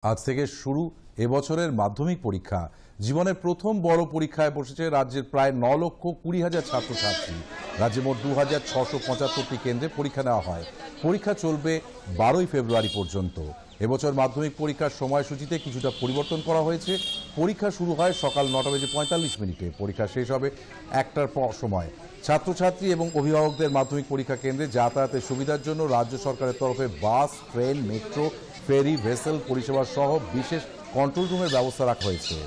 আজ থেকে শুরু এবছরের মাধ্যমিক পরীক্ষা। জীবনের প্রথম বড় পরীক্ষায় বসেছে রাজ্যের প্রায় 9,20,000 ছাত্রছাত্রী। রাজ্যে মোট 2,675টি কেন্দ্রে পরীক্ষা নেওয়া হয়। পরীক্ষা চলবে 12ই ফেব্রুয়ারি পর্যন্ত। এবছর মাধ্যমিক পরীক্ষার সময়সূচিতে কিছুটা পরিবর্তন করা হয়েছে। পরীক্ষা শুরু হয় সকাল 9:45 পরীক্ষা শেষ হবে 1টার সময়। ছাত্রছাত্রী এবং অভিভাবকদের মাধ্যমিক পরীক্ষা কেন্দ্রে যাতায়াতের সুবিধার জন্য রাজ্য সরকারের তরফে বাস, ট্রেন, মেট্রো, ফেরি, ভেসেল পরিষেবা সহ বিশেষ কন্ট্রোল রুমের ব্যবস্থা রাখা হয়েছে।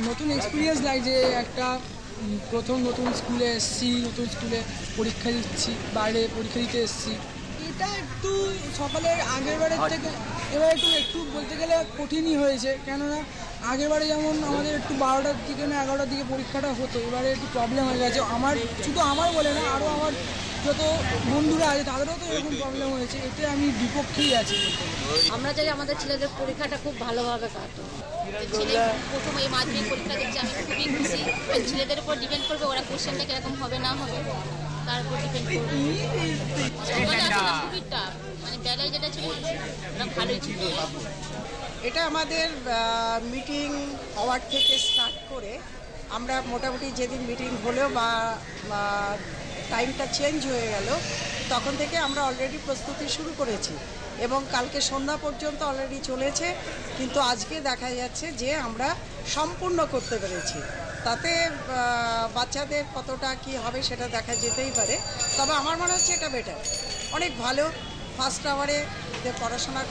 নতুন এক্সপিরিয়েন্স লাগছে। একটা প্রথম নতুন স্কুলে এসেছি, নতুন স্কুলে পরীক্ষা দিচ্ছি, বাইরে পরীক্ষা দিতে এসেছি। এটা একটু সকালের আগেরবারের থেকে এবার একটু বলতে গেলে কঠিনই হয়েছে, কেননা আগেরবারে যেমন আমাদের একটু 12টার দিকে না 11টার দিকে পরীক্ষাটা হতো, এবারে একটু প্রবলেম হয়ে গেছে। শুধু আমার বলে না, আরও আমার যত বন্ধুরা আছে তাদেরও তো এরকম প্রবলেম হয়েছে। এতে আমি বিপক্ষেই আছি। আমরা চাই আমাদের ছেলেদের পরীক্ষাটা খুব ভালোভাবে কাটুক। ছেলে প্রথম এই মাধ্যমিক পরীক্ষা দিচ্ছে, আমি খুবই খুশি। ছেলেদের উপর ডিপেন্ড করবে ওরা কোশ্চেনটা কিরকম হবে না হবে, তার উপর ডিপেন্ড করবে। খুবই টাফ, মানে বেলায় যেটা ছিল ওটা ভালোই ছিল। এটা আমাদের মিটিং হওয়ার থেকে স্টার্ট করে আমরা মোটামুটি যেদিন মিটিং হলো বা টাইমটা চেঞ্জ হয়ে গেল, তখন থেকে আমরা অলরেডি প্রস্তুতি শুরু করেছি এবং কালকে সন্ধ্যা পর্যন্ত অলরেডি চলেছে। কিন্তু আজকে দেখা যাচ্ছে যে আমরা সম্পূর্ণ করতে পেরেছি। তাতে বাচ্চাদের কতটা কি হবে সেটা দেখা যেতেই পারে, তবে আমার মনে হচ্ছে এটা বেটার, অনেক ভালো। ফার্স্ট আওয়ারে যে পড়াশোনা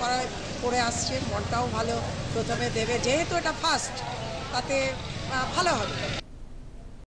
করে আসছে, মনটাও ভালো প্রথমে দেবে, যেহেতু এটা ফার্স্ট, তাতে ভালো হবে।